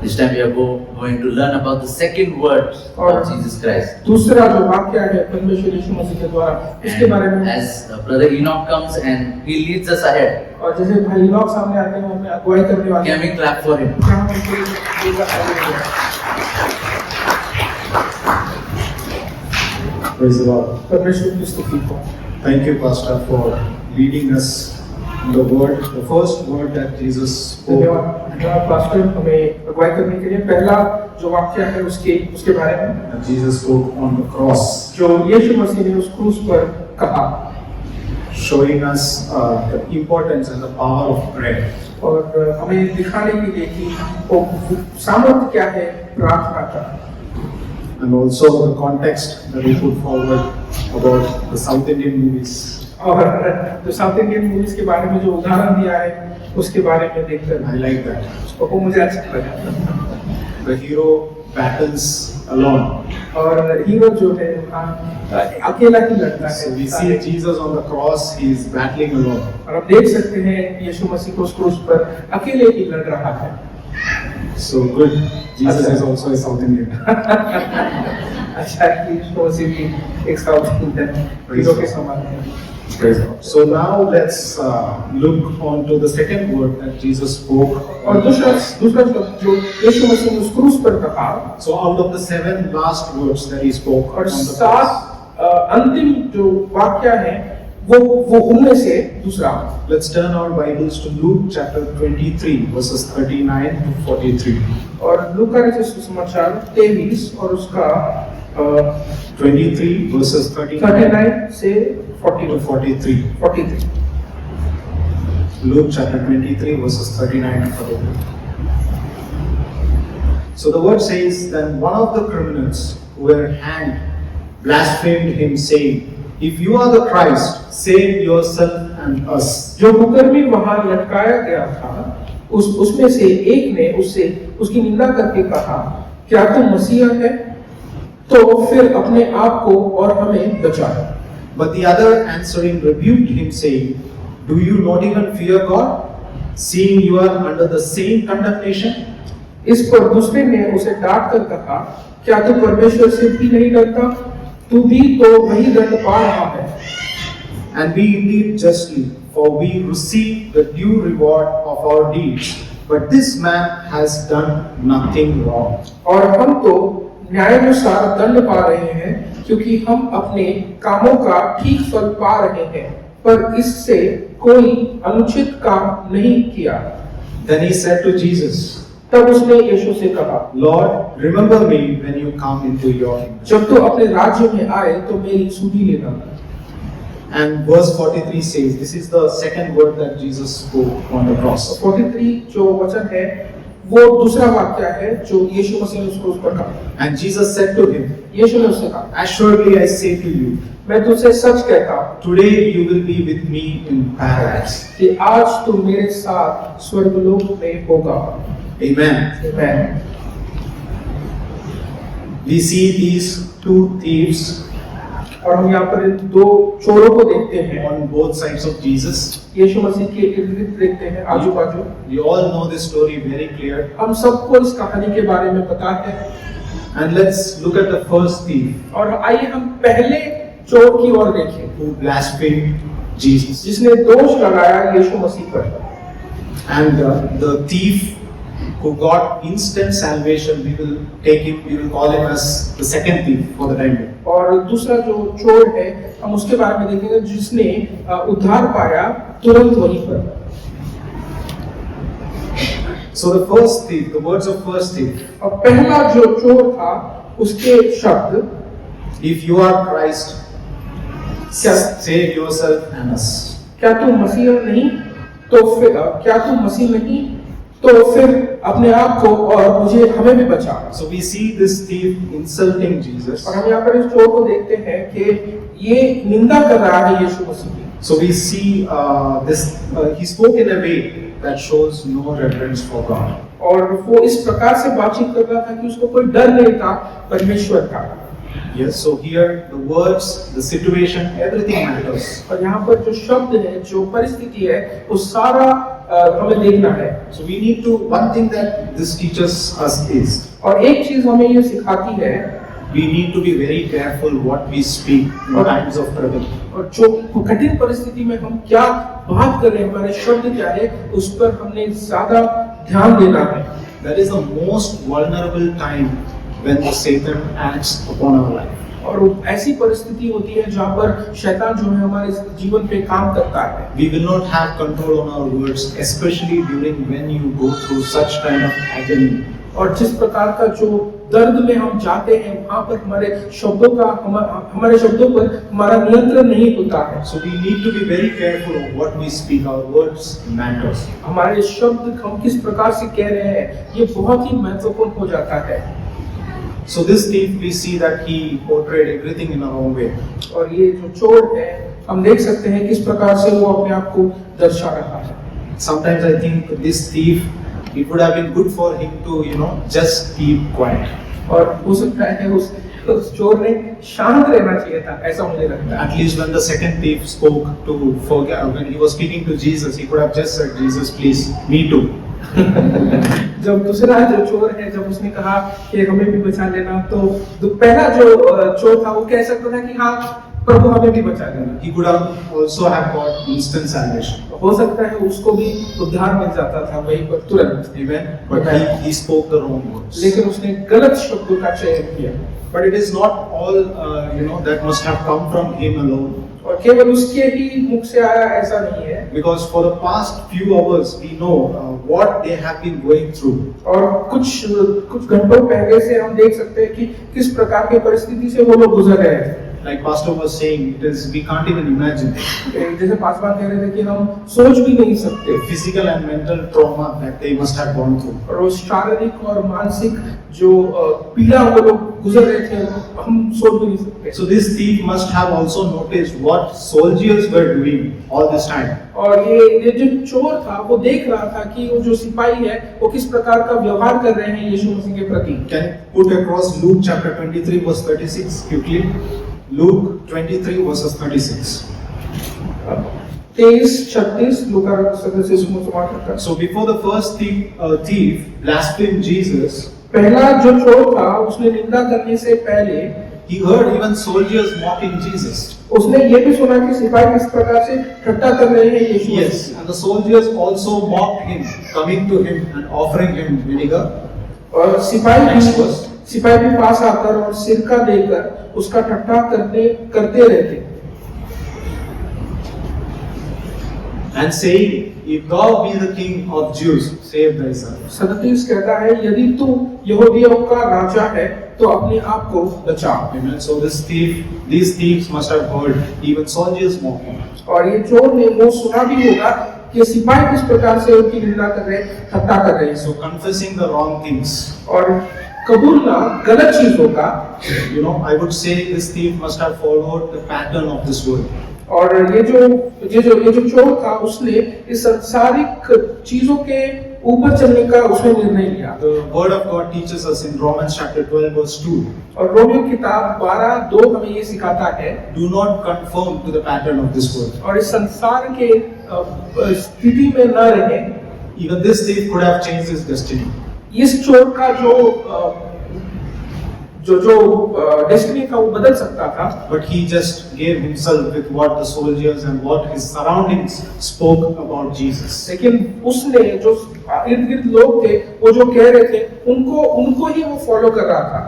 This time we are going to learn about the second word of Jesus Christ. दूसरा जो वाक्य है परमेश्वर यीशु मसीह के द्वारा, इसके बारे में As Brother Enoch comes and he leads us ahead, और जैसे भाई ईनोक सामने आते हैं, हमें अगुवाई करने वाले can we clap for him? क्या हम उनके लिए हालेलुया। Praise the Lord. परमेश्वर की स्तुति हो। Thank you, Pastor, for leading us in the word, the first word that Jesus spoke. धन्यवाद पास्टर, हमें अगुवाई करने के लिए। पहला जो वाक्य है उसके बारे में That Jesus spoke on the cross, जो यीशु मसीह ने उस क्रूस पर कहा, showing us the importance and the power of prayer. और हमें दिखाने के लिए कि वो सामर्थ्य क्या है प्रार्थना का, And also the context that we put forward about the South Indian movies. और जो साउथ इंडियन मूवीज के बारे में जो उदाहरण दिया है उसके बारे में देखकर I like that. वो मुझे अच्छा लगा। The hero battles alone. और हीरो जो है अकेला ही लड़ता So है। we see Jesus on the cross, he is battling alone. और आप देख सकते हैं यीशु मसीह को उस क्रूस पर अकेले ही लड़ रहा है। So good. Jesus is also a South Indian. अच्छा है कि यीशु मसीह भी एक साउथ इंडियन हीरो के समान है। Praise God. So now let's look on to the second word that Jesus spoke. और दूसरा शब्द जो यीशु मसीह ने उस क्रूस पर कहा, So out of the 7 last words that he spoke और on the cross, 7 अंतिम जो वाक्य है वो उनमें से दूसरा। let's turn our Bibles to Luke chapter 23 verses 39 to 43. और लूका रचित सुसमाचार 23 और उसका 23 verses 39 से 40 to 43. 43। Luke chapter 23 verses 39 to 43. So the word says, then one of the criminals who were hanged blasphemed him, saying, if you are the Christ, save yourself and us. जो कुकर्मी वहां लटकाया गया था, उसमें से एक ने उससे उसकी निंदा करके कहा, क्या तुम मसीहा है? तो फिर अपने आप को और हमें बचा। But the other answering rebuked him, saying, do you not even fear God, seeing you are under the same condemnation? इस पर दूसरे ने उसे डांट कर कहा, क्या तू परमेश्वर से भी नहीं डरता? तू भी तो वही दंड पा रहा है। And we indeed justly, for we receive the due reward of our deeds. But this man has done nothing wrong. और हम तो न्यायानुसार दंड पा रहे हैं, क्योंकि हम अपने कामों का ठीक फल पा रहे हैं, पर इससे कोई अनुचित काम नहीं किया। Then he said to Jesus, तब उसने यीशु से कहा, Lord, remember me when you come into your kingdom. जब तू अपने राज्य में आए तो मेरी सुधि लेना। And verse 43 says, this is the second word that Jesus spoke on the cross. 43 जो वचन है वो दूसरा वाक्य है जो यीशु मसीह ने उसको उस पर कहा। And Jesus said to him, यीशु ने उससे कहा, assuredly I say to you, मैं तुझसे सच कहता हूँ today you will be with me in paradise. कि आज तू मेरे साथ स्वर्गलोक में होगा। Amen. आमीन। We see these two thieves और हम यहाँ पर इन दो चोरों को देखते हैं, on both sides of Jesus. यीशु मसीह के इर्द-गिर्द देखते हैं, आजू बाजू। You all know this story very clear. हम सबको इस कहानी के बारे में पता है। And let's look at the first thief और आइए हम पहले चोर की ओर देखें, who blasphemed Jesus. जिसने दोष लगाया यीशु मसीह पर। And the thief who got instant salvation, we will call him as the second thief for the time being. और दूसरा जो चोर है हम उसके बारे में देखेंगे जिसने उद्धार पाया तुरंत वहीं पर। So the first thief, the words of first thief, और पहला जो चोर था उसके शब्द, if you are Christ, save yourself and us. क्या तू मसीह नहीं तो फिर क्या तू मसीह नहीं तो फिर अपने आप को और मुझे हमें भी बचा। So we see this thief insulting Jesus. और हम यहाँ पर इस चोर को देखते हैं कि ये निंदा कर रहा है यीशु मसीह की। So we see he spoke in a way that shows no reverence for God. और वो इस प्रकार से बातचीत कर रहा था कि उसको कोई डर नहीं था परमेश्वर का। Yes, so here the words, the situation, everything matters. और यहाँ पर जो शब्द है, जो परिस्थिति है, वो सारा हमें देखना है। So we need to, one thing that this teaches us is, और एक चीज हमें ये सिखाती है, we need to be very careful what we speak in times of trouble. और जो कठिन परिस्थिति में हम क्या बात कर रहे हैं, हमारे शब्द क्या है, उस पर हमने ज्यादा ध्यान देना है। That is the most vulnerable time when the Satan acts upon our life. और ऐसी परिस्थिति होती है जहाँ पर शैतान जो है हमारे जीवन पे काम करता है। We will not have control on our words, especially during when you go through such kind of agony. और जिस प्रकार का जो दर्द में हम जाते हैं, वहाँ पर हमारे शब्दों का हमारे शब्दों पर हमारा नियंत्रण नहीं होता है। So we need to be very careful of what we speak. Our words matters. हमारे शब्द हम किस प्रकार से कह रहे हैं, ये बहुत ही महत्वपूर्ण हो जाता है। So this thief, we see that he portrayed everything in a wrong way. और ये जो चोर है, हम देख सकते हैं किस प्रकार से वो अपने आप को दर्शा रहा है। Sometimes I think this thief, it would have been good for him to, just keep quiet. और हो सकता है उस चोर ने शांत रहना चाहिए था, ऐसा मुझे लगता है। At least when the second thief spoke when he was speaking to Jesus, he could have just said, Jesus, please, me too. जब दूसरा जो चोर है, जब उसने कहा कि हमें भी बचा लेना, तो पहला जो चोर था वो कह सकता था कि हाँ प्रभु हमें भी बचा लेना। He could have also have got instant salvation. हो सकता है उसको भी उद्धार मिल जाता था वहीं पर तुरंत। Amen. But he spoke the wrong words. लेकिन उसने गलत शब्दों का चयन किया। But it is not all that must have come from him alone. और केवल उसके ही मुख से आया ऐसा नहीं है। Because for the past few hours we know what they have been going through. और कुछ घंटों पहले से हम देख सकते हैं कि किस प्रकार की परिस्थिति से वो लोग गुजर रहे थे। Like Pastor was saying, we can't even imagine जैसे पासवान कह रहे थे कि हम सोच भी नहीं सकते the physical and mental trauma that they must have gone through. और वो शारीरिक और मानसिक जो पीड़ा वो लोग गुजर रहे थे, हम सोच भी नहीं सकते। So this thief must have also noticed what soldiers were doing all this time. और ये जो चोर था वो देख रहा था कि वो जो सिपाही है वो किस प्रकार का व्यवहार कर रहे हैं यीशु मसीह के प्रति। Can you put across Luke chapter 23 verse 36 quickly? Luke 23 verses 36. 23-36 लूका से समाप्त करता है। So before the first thief blasphemed Jesus, पहला जो चोर था उसने निंदा करने से पहले he heard even soldiers mocking Jesus. उसने ये भी सुना कि सिपाही किस प्रकार से ठट्टा कर रहे हैं यीशु मसीह। Yes, and the soldiers also mocked him, coming to him and offering him vinegar. और सिपाही भी पास आकर और सिरका देकर उसका ठट्ठा करते रहते। And saying, if thou be the king of Jews, save thyself. 37 कहता है, यदि तू यहूदियों का राजा है तो अपने आप को बचा। Amen. So these thieves must have heard even soldiers mocking. और ये चोर ने वो सुना भी होगा कि सिपाही किस प्रकार से उनकी निंदा कर रहे, ठट्टा कर रहे हैं। So confessing the wrong things. और कबूलना गलत चीजों का, I would say this thief must have followed the pattern of this world. और ये जो चोर था उसने इस सांसारिक चीजों के ऊपर चलने का उसने निर्णय लिया। The word of God teaches us in Romans chapter 12 verse 2. और रोमियो किताब 12:2 हमें ये सिखाता है, Do not conform to the pattern of this world. और इस संसार के स्थिति में न रहे। Even this thief could have changed his destiny. इस चोर का जो डेस्टिनी था वो बदल सकता था, But he just gave himself with what the soldiers and what his surroundings spoke about Jesus. लेकिन उसने जो इर्द गिर्द लोग थे वो जो कह रहे थे उनको ही वो फॉलो कर रहा था।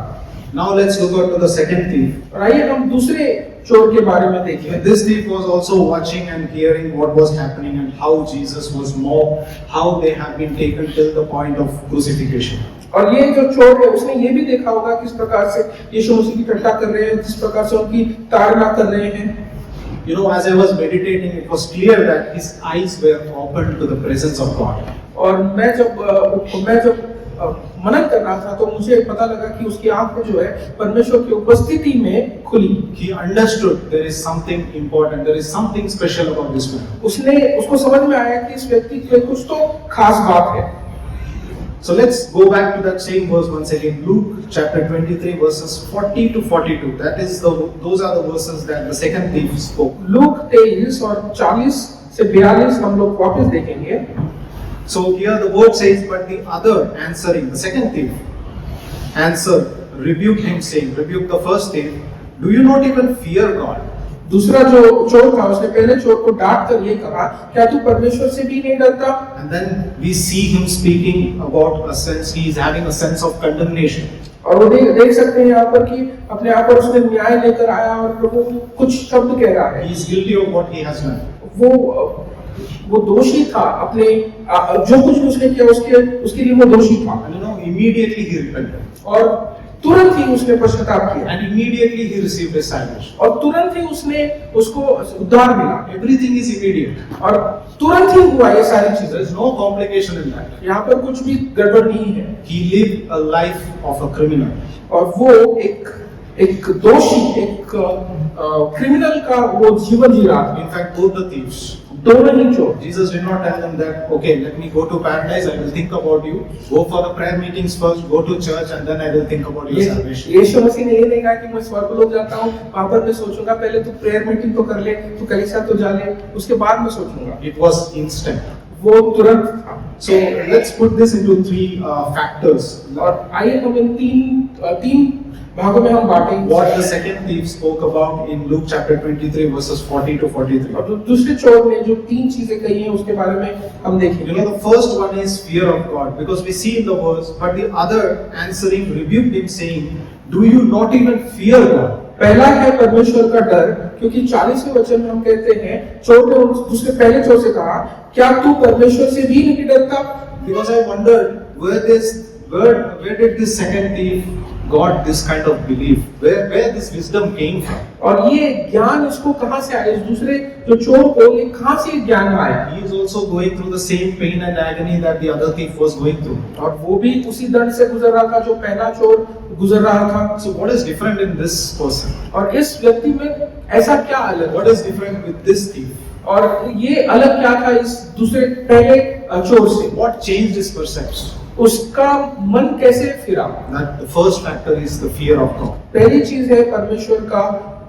Now let's look at the second thief. और आइए हम दूसरे चोर के बारे में देखें। This thief was also watching and hearing what was happening and how Jesus was mocked, how they have been taken till the point of crucifixion. और ये जो चोर है उसने ये भी देखा होगा किस प्रकार से यीशु मसीह की ठट्टा कर रहे हैं, किस प्रकार से उनकी ताड़ना कर रहे हैं। As I was meditating, it was clear that his eyes were open to the presence of God. और मैं जब मनन कर रहा था तो मुझे पता लगा कि उसकी आंखें जो है परमेश्वर की उपस्थिति में खुली। He understood there is something important, there is something special about this man. उसको समझ में आया कि इस व्यक्ति के लिए कुछ तो खास बात है। So let's go back to that same verse once again. Luke chapter 23 verses 40 to 42. Those are the verses that the second thief spoke. Look 23 और 40 से 42 हम लोग वापस देखेंगे। So here the word says, but the other answering, the second thief, answered, rebuked him saying, rebuked the first thief, do you not even fear God? दूसरा जो चोर था उसने पहले चोर को डांट कर ये कहा, क्या तू परमेश्वर से भी नहीं डरता? And then we see him speaking about a sense, he is having a sense of condemnation. और वो देख सकते हैं यहाँ पर कि अपने आप पर उसने न्याय लेकर आया और वो कुछ शब्द कह रहा है। He is guilty of what he has done. वो दोषी था अपने जो कुछ भी उसने किया उसके लिए वो दोषी था। And immediately he repented. और तुरंत ही उसने पश्चाताप किया। And immediately he received his salvation. और तुरंत ही उसको उद्धार मिला। Everything is immediate. और तुरंत ही हुआ ये सारी चीजें। There is no complication in that. यहाँ पर कुछ भी गड़बड़ नहीं है। He lived a life of a criminal. और वो एक दोषी, एक क्रिमिनल का वो जीवन जी रहा था। In fact, both the thieves. दोनों ही चोर। Jesus did not tell them that, okay, let me go to paradise, I will think about you. Go for the prayer meetings first, go to church, and then I will think about your salvation. यीशु मसीह ने ये नहीं कहा कि मैं स्वर्गलोक जाता हूँ, वहाँ पर मैं सोचूंगा, पहले तू प्रेयर मीटिंग तो कर ले, तू कलीसिया तो जा ले, उसके बाद मैं सोचूंगा। It was instant. वो तुरंत था। So let's put this into three factors. और आइए हम इन तीन भागों में हम बांटेंगे। What the second thief spoke about in Luke chapter 23 verses 40 to 43. और दूसरे चोर ने जो तीन चीजें कही हैं उसके बारे में हम देखेंगे। You know, the first one is fear of God, because we see in the verse, but the other answering rebuked him saying, do you not even fear God? पहला है परमेश्वर का डर, क्योंकि 40वें वचन में हम कहते हैं चोर ने दूसरे पहले चोर से कहा, क्या तू परमेश्वर से भी नहीं डरता? Because I wondered where did this second thief got this kind of belief? Where this wisdom came from? और ये ज्ञान इसको कहाँ से आया? इस दूसरे जो चोर को ये कहाँ से ज्ञान आया? He is also going through the same pain and agony that the other thief was going through. और वो भी उसी दंड से गुजर रहा था जो पहला चोर गुजर रहा था। So what is different in this person? और इस व्यक्ति में ऐसा क्या अलग? What is different with this thief? और ये अलग क्या था इस दूसरे पहले चोर से? What changed his perception? उसका मन कैसे फिरा? That the first factor is the fear of God. पहली चीज है परमेश्वर का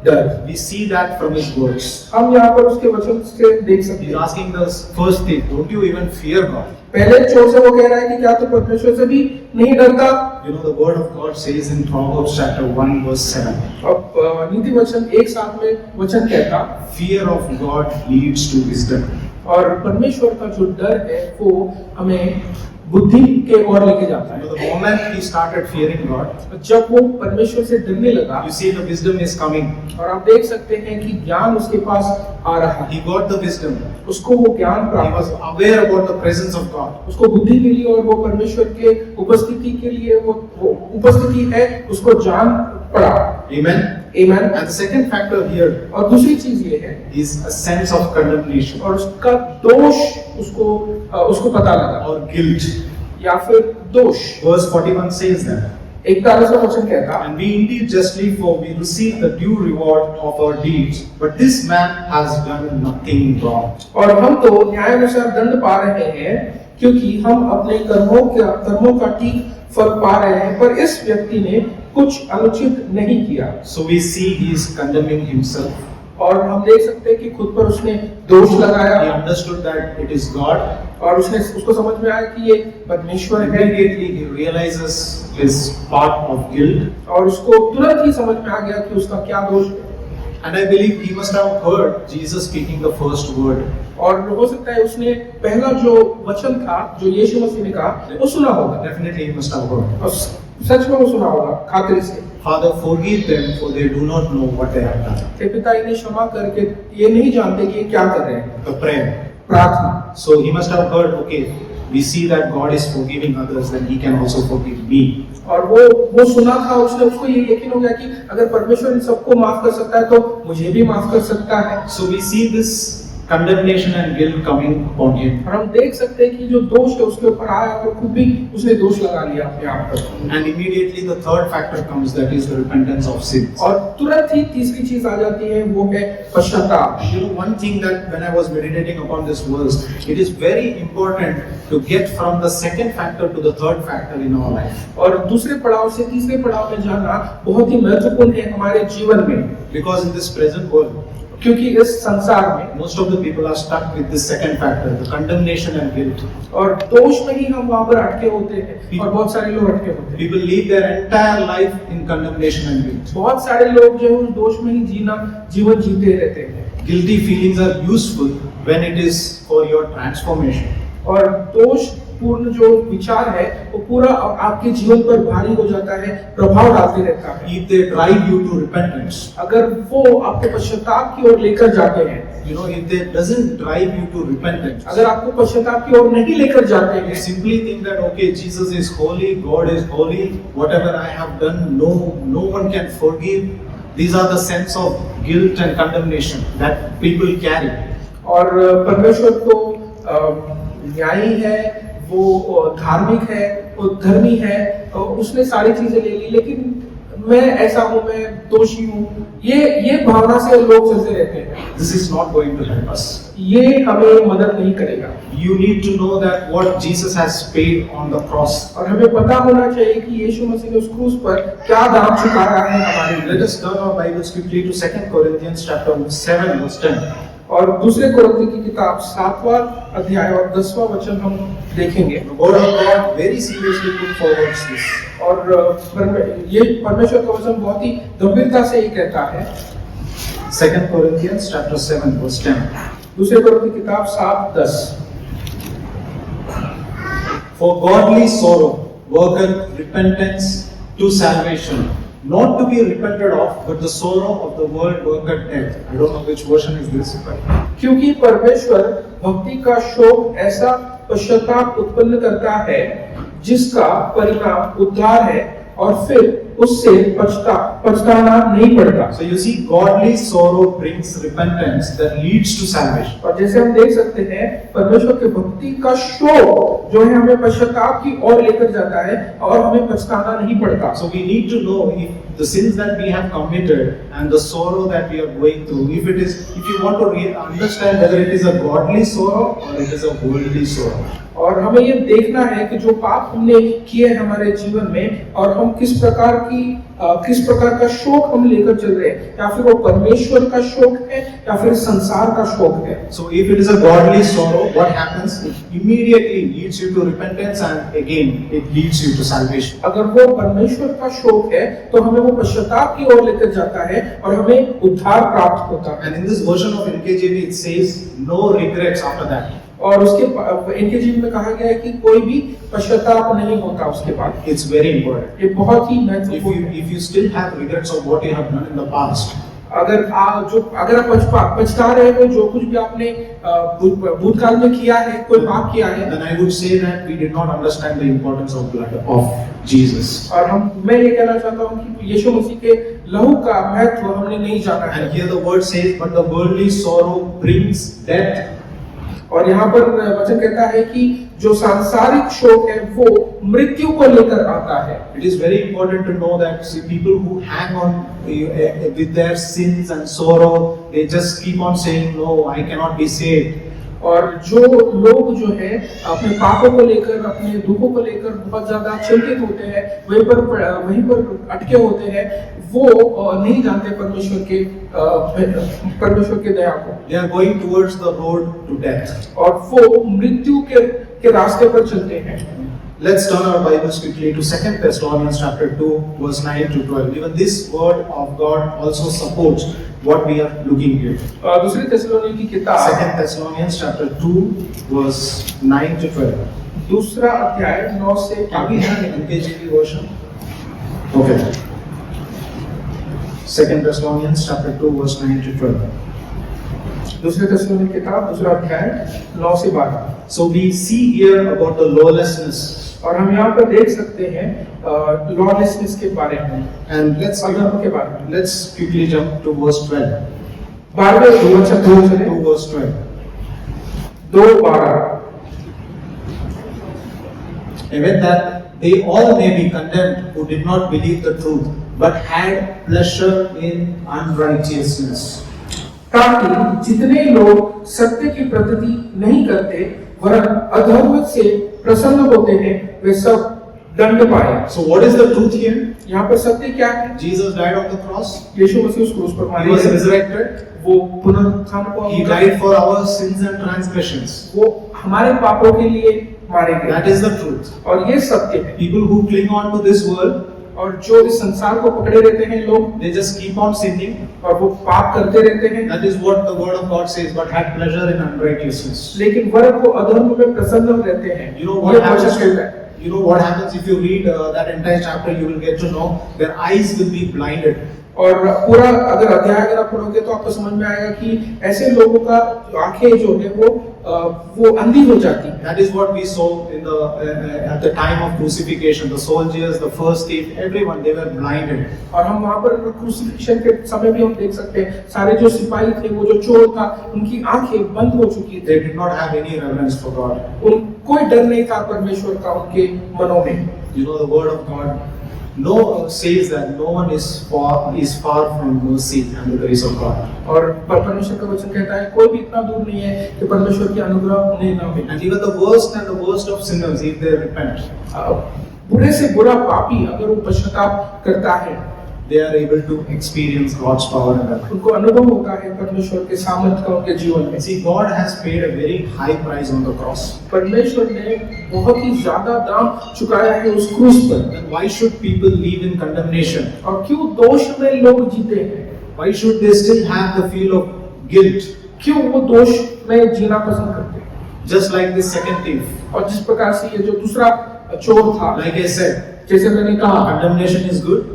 डर। We see that from his words. हम यहाँ पर उसके वचन से देख सकते He's हैं। asking the first thief, don't you even fear God? पहले चोर से वो कह रहा है कि क्या तू परमेश्वर से भी नहीं डरता? You know, the word of God says in Proverbs chapter 1 verse 7. अब नीति वचन एक साथ में वचन कहता, Fear of God leads to wisdom. और परमेश्वर का जो डर है वो हमें बुद्धि के ओर लेके जाता You know, है। the moment he started fearing God, जब वो परमेश्वर से डरने लगा, you see the wisdom is coming. और आप देख सकते हैं कि ज्ञान उसके पास आ रहा है। He got the wisdom. उसको वो ज्ञान He प्राप्त was हुआ। aware about the presence of God. उसको बुद्धि मिली और वो परमेश्वर के उपस्थिति के लिए वो उपस्थिति है उसको जान पड़ा। Amen. Amen. And the second factor here और दूसरी चीज ये है is a sense of condemnation और उसका दोष उसको पता लगा or guilt. या फिर दोष। Verse 41 says that. 41वां वचन कहता, And we indeed justly, for we receive the due reward of our deeds. But this man has done nothing wrong. और हम तो न्यायानुसार दंड पा रहे हैं क्योंकि हम अपने कर्मों का ठीक फल पा रहे हैं, पर इस व्यक्ति ने कुछ अनुचित नहीं किया। So we see he is condemning himself. और हम देख सकते हैं कि खुद पर उसने दोष He लगाया understood that it is God. और उसको समझ में आया कि ये परमेश्वर है Immediately he realizes his part of guilt. और उसको तुरंत ही समझ में आ गया कि उसका क्या दोष है। And I believe he must have heard Jesus speaking the first word. और हो सकता है उसने पहला जो वचन था जो यीशु मसीह ने कहा वो सुना होगा। Definitely he must have heard. और सच में वो सुना होगा खातिर से। Father, forgive them, for they do not know what they have done. हे पिता, इन्हें क्षमा करके ये नहीं जानते कि ये क्या कर रहे हैं। The prayer. प्रार्थना। So he must have heard, okay, we see that God is forgiving others, then he can also forgive me. और वो सुना था, उसको ये यकीन हो गया कि अगर परमेश्वर इन सबको माफ कर सकता है तो मुझे भी माफ कर सकता है। So we see this condemnation and guilt coming upon him. और हम देख सकते हैं कि जो दोष है उसके ऊपर आया तो खुद भी उसने दोष लगा लिया अपने आप पर। And immediately the third factor comes, that is the repentance of sins. और तुरंत ही तीसरी चीज आ जाती है, वो है पश्चाताप। You know, one thing that when I was meditating upon this verse, it is very important to get from the second factor to the third factor in our life. और दूसरे पड़ाव से तीसरे पड़ाव में जाना बहुत ही महत्वपूर्ण है हमारे जीवन में, Because in this present world, क्योंकि इस संसार में most of the people are stuck with this second factor, the condemnation and guilt. और दोष में ही हम वहां पर अटके होते हैं और बहुत सारे लोग अटके होते हैं। People live their entire life in condemnation and guilt. बहुत सारे लोग जो है उस दोष में ही जीवन जीते रहते हैं। Guilty feelings are useful when it is for your transformation. और दोष पूर्ण जो विचार है वो पूरा आपके जीवन पर भारी हो जाता है, प्रभाव डालते रहता है। If they drive you to repentance, अगर वो आपको पश्चाताप की ओर लेकर जाते हैं, you know, if they doesn't drive you to repentance, अगर आपको पश्चाताप की ओर नहीं लेकर जाते you हैं, simply think that okay, Jesus is holy, God is holy, whatever I have done, no one can forgive. These are the sense of guilt and condemnation that people carry. और परमेश्वर तो न्यायी है, वो धार्मिक है, वो धर्मी है, उसने सारी चीजें ले ली, लेकिन मैं ऐसा हूँ, मैं दोषी हूँ, ये भावना से लोग चलते रहते हैं। This is not going to help us. ये हमें मदद नहीं करेगा। You need to know that what Jesus has paid on the cross. और हमें पता होना चाहिए कि यीशु मसीह ने उस क्रूस पर क्या दाम चुकाया है हमारे लिए। Let us turn our Bibles quickly to 2 Corinthians chapter 7 verse 10. और दूसरे कोरिन्थी की किताब 7वां अध्याय और 10वां वचन हम देखेंगे। The word of God very seriously put forward this. और ये परमेश्वर का वचन बहुत ही गंभीरता से ये कहता है। 2 Corinthians chapter 7 verse 10. दूसरे कोरिन्थी की किताब 7:10। For godly sorrow worketh repentance to salvation, not to be repented of, but the sorrow of the world worketh death. I don't know which version is this, but क्योंकि परमेश्वर भक्ति का शोक ऐसा पश्चाताप उत्पन्न करता है जिसका परिणाम उद्धार है, और फिर उससे पछताना नहीं पड़ता। so you see, godly sorrow brings repentance that leads to salvation. और जैसे हम देख सकते हैं, परमेश्वर के भक्ति का शोक जो है हमें पश्चाताप की ओर लेकर जाता है और हमें पछताना नहीं पड़ता। So we need to know if the sins that we have committed and the sorrow that we are going through, if you want to understand whether it is a godly sorrow or it is a worldly sorrow. और हमें ये देखना है कि जो पाप हमने किए हमारे जीवन में, और हम किस प्रकार का शोक हम लेकर चल रहे हैं, या फिर वो परमेश्वर का शोक है या फिर संसार का शोक है। So if it is a godly sorrow, what happens? It immediately leads you to repentance and again it leads you to salvation. अगर वो परमेश्वर का शोक है तो हमें वो पश्चाताप की ओर लेकर जाता है और हमें उद्धार प्राप्त होता है। And in this version of NKJV it says no regrets after that. और उसके NKJV में कहा गया है कि कोई भी पश्चाताप नहीं होता उसके बाद। It's very important. ये बहुत ही महत्वपूर्ण है। If you still have regrets of what you have done in the past, अगर आप पछता रहे हो जो कुछ भी आपने भूतकाल में किया है, कोई पाप किया है, then I would say that we did not understand the importance of blood of Jesus. और मैं ये कहना चाहता हूँ कि यीशु मसीह के लहू का महत्व हमने नहीं जाना है। And here the word says, but the worldly sorrow brings death. और यहाँ पर वचन कहता है कि जो सांसारिक शोक है वो मृत्यु को लेकर आता है। It is very important to know that see, people who hang on with their sins and sorrow, they just keep on saying, no, I cannot be saved. और जो लोग जो है अपने पापों को लेकर, अपने दुखों को लेकर बहुत ज्यादा चिंतित होते हैं, वहीं पर अटके होते हैं, वो नहीं जानते परमेश्वर के दया को। They are going towards the road to death. और वो मृत्यु के रास्ते पर चलते हैं। Let's turn our Bibles quickly to 2 Thessalonians chapter 2 verse 9 to 12. Even this word of God also supports what we are looking at. दूसरी थिस्सलुनीकी की 2 किताब Thessalonians chapter 2 verse 9 to 12. दूसरा अध्याय 9 से Can we have an NKJV version? Okay. 2 Thessalonians chapter 2 verse 9 to 12. दूसरे थिस्सलुनीकी की किताब दूसरा अध्याय 9 से 12। So we see here about the lawlessness. और हम यहाँ पर देख सकते हैं लॉलेसनेस के बारे में, And let's अधर्म के बारे में। quickly jump to verse 12. 12वें वचन 2 verse 12. 2:12 Even that they all may be condemned who did not believe the truth, but had pleasure in unrighteousness. ताकि जितने लोग सत्य की प्रतीति नहीं करते वरन अधर्म से प्रसन्न होते हैं वे सब दंड पाए। So what is the truth here? यहाँ पर सत्य क्या है? Jesus died on the cross. यीशु मसीह उस क्रूस पर He मारे was गए। resurrected. वो पुनरुत्थान को He died for our sins and transgressions. वो हमारे पापों के लिए मारे गए। That is the truth. और ये सत्य है। People who cling on to this world, और जो इस संसार को पकड़े रहते हैं लोग they just keep on sinning. और वो पाप करते रहते हैं। That is what the word of God says, but had pleasure in unrighteousness. लेकिन वरन वो अधर्म में प्रसन्न रहते हैं। You know ये what happens? वचन कहता है। You know what happens if you read that entire chapter? You will get to know their eyes will be blinded. और पूरा अगर अध्याय अगर आप पढ़ोगे तो आपको समझ में आएगा कि ऐसे लोगों का आंखें जो है वो अंधी हो जाती है। That is what we saw in the at the time of crucifixion. The soldiers, the first thief, everyone they were blinded. और हम वहाँ पर क्रूसिफिक्शन के समय भी हम देख सकते हैं सारे जो सिपाही थे वो जो चोर था उनकी आंखें बंद हो चुकी थी। They did not have any reverence for God. उन कोई डर नहीं था परमेश्वर का उनके मनों में। You know the word of God. No says that no one is far from mercy and the grace of God. और परमेश्वर का वचन कहता है कोई भी इतना दूर नहीं है कि परमेश्वर की अनुग्रह उन्हें ना मिले। And even the worst of sinners, if they repent, बुरे से बुरा पापी अगर वो पश्चाताप करता है they are able to experience God's power in their life. उनको अनुभव होता है परमेश्वर के सामर्थ्य का उनके जीवन में। See, God has paid a very high price on the cross. परमेश्वर ने बहुत ही ज्यादा दाम चुकाया है उस क्रूस पर। Then why should people live in condemnation? और क्यों दोष में लोग जीते हैं? Why should they still have the feel of guilt? क्यों वो दोष में जीना पसंद करते हैं? Just like this second thief. और जिस प्रकार से ये जो दूसरा चोर था, Like I said, जैसे मैंने कहा condemnation is good,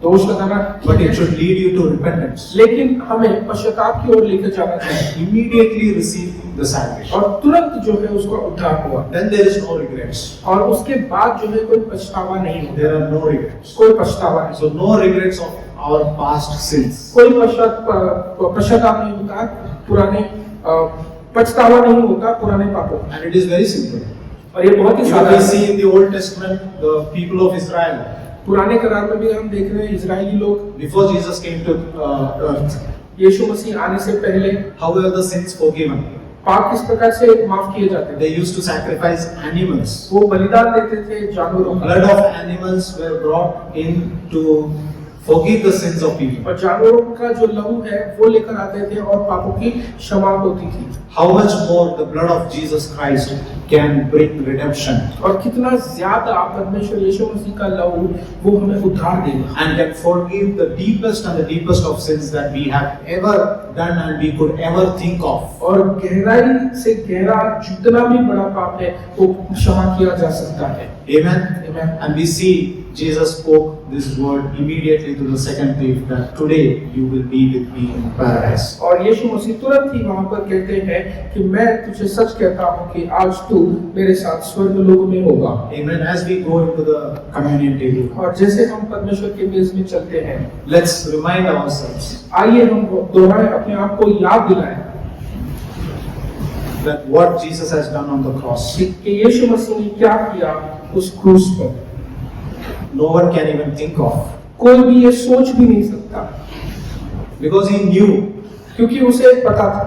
दोष लगाना but it should lead you to repentance. लेकिन हमें पश्चाताप की ओर लेकर जाना चाहिए Immediately receive the salvation. और तुरंत जो है उसका उद्धार हुआ Then there is no regrets. और उसके बाद जो है कोई पछतावा नहीं होता, There are no regrets. कोई पछतावा नहीं, So no regrets of our past sins. कोई पश्चाताप नहीं होता पुराने पछतावा नहीं होता पुराने पापों। And it is very simple. और ये बहुत ही You सादा will है। see in the Old Testament the people of Israel पुराने करार में भी हम देख रहे हैं इजरायली लोग before Jesus came to earth. यीशु मसीह आने से पहले How were the sins forgiven? पाप किस प्रकार से माफ किए जाते थे? They used to sacrifice animals. वो बलिदान देते थे जानवरों का Blood of animals were brought in to forgive the sins of people. और जानवरों का जो लहू है वो लेकर आते थे और पापों की क्षमा होती थी। How much more the blood of Jesus Christ can bring redemption और कितना ज्यादा परमेश्वर यीशु मसीह का लहू वो हमें उद्धार देगा and can forgive the deepest of sins that we have ever done and we could ever think of. और गहराई से गहरा जितना भी बड़ा पाप है वो क्षमा किया जा सकता है। Amen. Amen. And we see Jesus spoke this word immediately to the second thief that today you will be with me in paradise. और यीशु मसीह तुरंत ही वहां पर कहते हैं कि मैं तुझे सच कहता हूं कि आज तू मेरे साथ स्वर्ग लोक में होगा। Amen. As we go into the communion table, और जैसे हम परमेश्वर के मेज में चलते हैं let's remind ourselves आइए हम दोहराएं अपने आप को याद दिलाएं that what Jesus has done on the cross, कि यीशु मसीह ने क्या किया उस क्रूस पर। no one can even think of कोई भी ये सोच भी नहीं सकता because he knew क्योंकि उसे पता था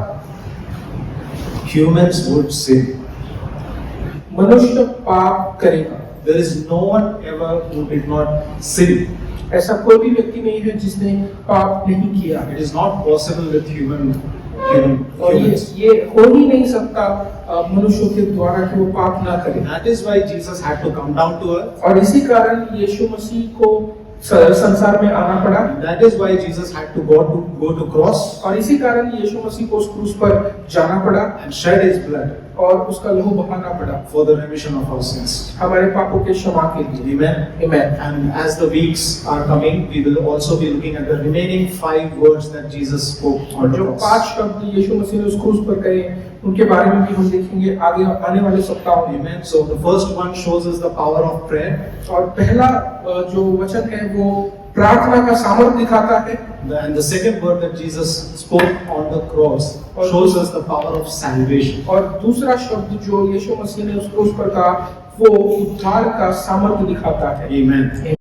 humans would sin. मनुष्य पाप करेगा। There is no one ever who did not sin. ऐसा कोई भी व्यक्ति नहीं है जिसने पाप नहीं किया। It is not possible with और humans. ये हो ही नहीं सकता मनुष्यों के द्वारा कि वो पाप ना करे। That is why Jesus had to come down to earth. और इसी कारण यीशु मसीह को संसार में आना पड़ा। That is why Jesus had to go to cross और इसी कारण यीशु मसीह को उस क्रूस पर जाना पड़ा and shed his blood और उसका लहू बहाना पड़ा for the remission of our sins. हमारे पापों के क्षमा के लिए। Amen. Amen. And as the weeks are coming, we will also be looking at the remaining 5 words that Jesus spoke और on the जो cross. 5 शब्द यीशु मसीह ने उस क्रूस पर कहे उनके बारे में भी हम देखेंगे आगे आने वाले सप्ताहों में। Amen. So the first one shows us the power of prayer. और पहला जो वचन है वो प्रार्थना का सामर्थ दिखाता है। And the second word that Jesus spoke on the cross shows us the power of salvation. और दूसरा शब्द जो यीशु मसीह ने उसको उस पर कहा वो उद्धार का सामर्थ दिखाता है। Amen.